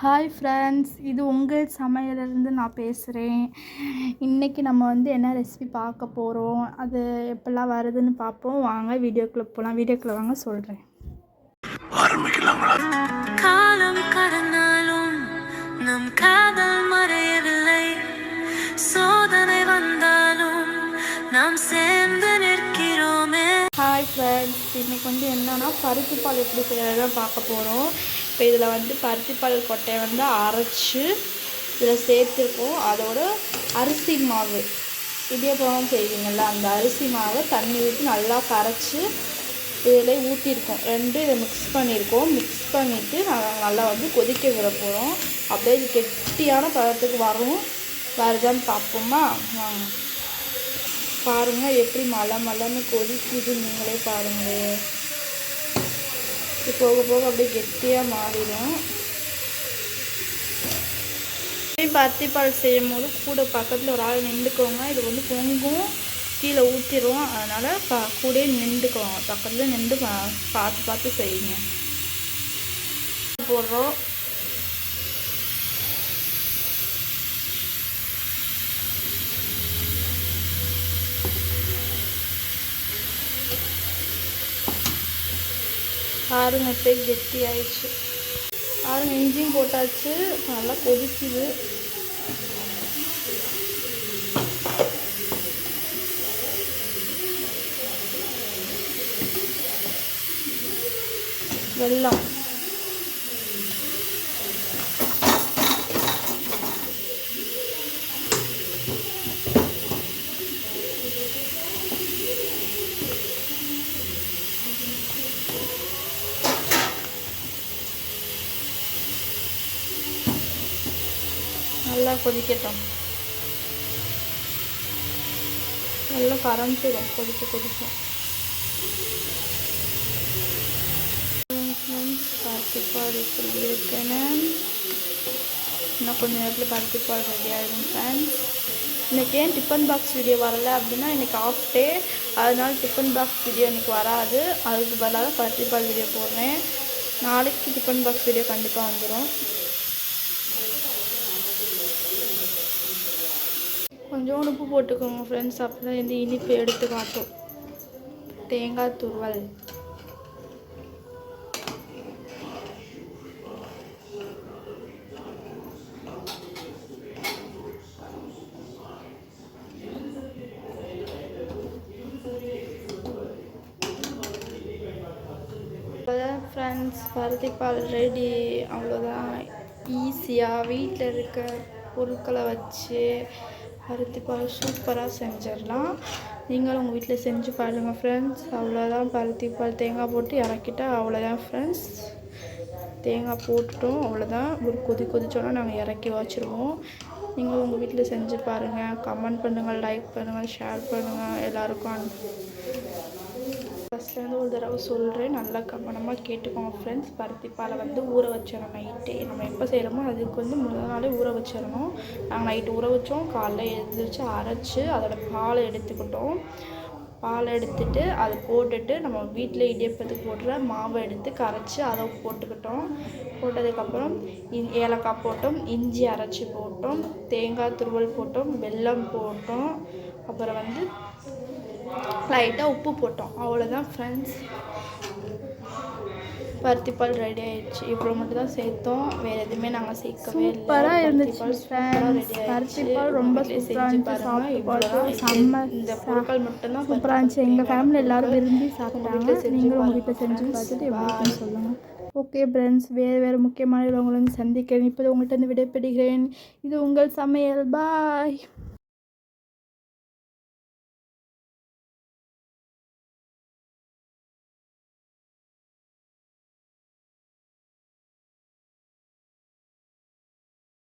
Hi friends, இது உங்கள் சமையலிருந்து நான் பேசுகிறேன். இன்றைக்கி நம்ம என்ன ரெசிபி பார்க்க போகிறோம், அது எப்படிலாம் வருதுன்னு பார்ப்போம். வாங்க வீடியோக்குள்ளே போகலாம். வீடியோக்குள்ளே வாங்க சொல்கிறேன். ஆரம்பிக்கலாங்களா? காலம் கடந்தாலும் நம் காதல் மறையவில்லை. சோதனை வந்தாலும் நாம் சேர்ந்து நிற்கிறோமே. ஹாய் ஃப்ரெண்ட்ஸ், இன்றைக்கி என்னன்னா பருத்திப்பால் எப்படி செய்யறதுதான் பார்க்க போகிறோம். இப்போ இதில் பருத்திப்பால் கொட்டையை அரைச்சி இதில் சேர்த்துருக்கோம். அதோட அரிசி மாவு இடியாப்பம் செய்வீங்கள்ல, அந்த அரிசி மாவை தண்ணி ஊற்றி நல்லா கரைச்சி இதில் ஊற்றிருக்கோம். இதை மிக்ஸ் பண்ணியிருக்கோம். மிக்ஸ் பண்ணிவிட்டு நல்லா கொதிக்க விட போகிறோம். அப்படியே இது கெட்டியான பதத்துக்கு வருதான்னு பார்ப்போமா? வாங்க பாருங்கள், எப்படி மலன்னு கொதிக்குது. நீங்களே பாருங்களே, இது போக போக அப்படியே கெட்டியாக மாறிடும். பருத்திப்பால் செய்யும் போது கூட பக்கத்தில் ஒரு ஆள் நின்றுக்கோங்க. இது பொங்கும், கீழே ஊற்றிடுவோம். அதனால் கூட நின்றுக்கோங்க. பக்கத்தில் நின்று பார்த்து செய்யுங்க. போடுறோம். பாருங்க, இப்போ கெட்டி ஆயிடுச்சு. பாருங்க, இஞ்சியும் போட்டாச்சு. நல்லா கொதிக்குது. வெல்லம் நல்லா கொதிக்கட்டும். நல்லா கரைஞ்சிடும் கொதிக்கும். பருத்திப்பால் எப்படி இருக்குன்னு இன்னும் கொஞ்சம் நேரத்தில் பருத்திப்பால் ரெடி ஆகிடும் ஃப்ரெண்ட்ஸ். இன்றைக்கி ஏன் டிஃபன் பாக்ஸ் வீடியோ வரலை அப்படின்னா, இன்றைக்கி ஆஃப் டே. அதனால டிஃபன் பாக்ஸ் வீடியோ இன்றைக்கி வராது. அதுக்கு பதிலாக பருத்திப்பால் வீடியோ போடுறேன். நாளைக்கு டிஃபன் பாக்ஸ் வீடியோ கண்டிப்பாக வந்துடும். கொஞ்சம் உப்பு போட்டுக்கோங்க ஃப்ரெண்ட்ஸ், அப்போ தான் இனிப்பு எடுத்து காட்டும். தேங்காய் துருவல், ஃப்ரெண்ட்ஸ் பருத்திப்பால் ரெடி. அவ்வளோதான், ஈஸியாக வீட்டில் இருக்க பொருட்களை வச்சு பருத்திப்பால் சூப்பராக செஞ்சிடலாம். நீங்களும் உங்கள் வீட்டில் செஞ்சு பாருங்கள் ஃப்ரெண்ட்ஸ். அவ்வளோதான், பருத்திப்பால் தேங்காய் போட்டு இறக்கிட்டா அவ்வளோதான் ஃப்ரெண்ட்ஸ். தேங்காய் போட்டுட்டோம், அவ்வளோதான். ஒரு கொதிச்சோன்னா நாங்கள் இறக்கி வச்சுருவோம். நீங்களும் உங்கள் வீட்டில் செஞ்சு பாருங்கள். கமெண்ட் பண்ணுங்கள், லைக் பண்ணுங்கள், ஷேர் பண்ணுங்கள். எல்லாருக்கும் ஃபஸ்ட்லேருந்து ஒரு தடவை சொல்கிறேன், நல்லா கவனமாக கேட்டுக்கோங்க ஃப்ரெண்ட்ஸ். பருத்திப்பாலை ஊற வச்சிடணும் நைட்டே. நம்ம எப்போ செய்கிறோமோ அதுக்கு முதல் நாளே ஊற வச்சிடணும். நாங்கள் நைட்டு ஊற வச்சோம். காலைல எழுந்திரிச்சு அரைச்சி அதோட பாலை எடுத்துக்கிட்டோம். பாலை எடுத்துட்டு அதை போட்டுட்டு நம்ம வீட்டில் இடியப்பத்துக்கு போடுற மாவை எடுத்து கரைச்சி அதை போட்டுக்கிட்டோம். போட்டதுக்கப்புறம் ஏலக்காய் போட்டோம், இஞ்சி அரைச்சி போட்டோம், தேங்காய் துருவல் போட்டோம், வெல்லம் போட்டோம், அப்புறம் லைட்டாக உப்பு போட்டோம். அவ்வளோதான் ஃப்ரெண்ட்ஸ், பருத்திப்பால் ரெடி ஆயிடுச்சு. இவ்வளோ மட்டும் தான் சேர்த்தோம், வேறு எதுவுமே நாங்கள் சேர்க்கவே இல்லை. சூப்பராக இருந்துச்சு ஃப்ரெண்ட்ஸ். பருத்திப்பால் ரொம்ப சூப்பராக இருந்துச்சு. இந்த பொருட்கள் மட்டும்தான் சூப்பராக இருந்துச்சு. எங்கள் ஃபேமிலி எல்லோரும் விரும்பி சாப்பிட்டாங்க. நீங்களும் உங்கள் வீட்டில் செஞ்சு பார்த்துட்டு எப்படி சொல்லுங்கள். ஓகே ஃப்ரெண்ட்ஸ், வேறு முக்கியமான உங்களை சந்திக்கிறேன். இப்போ உங்கள்கிட்ட விடைபெறுகிறேன். இது உங்கள் சமையல். பாய்.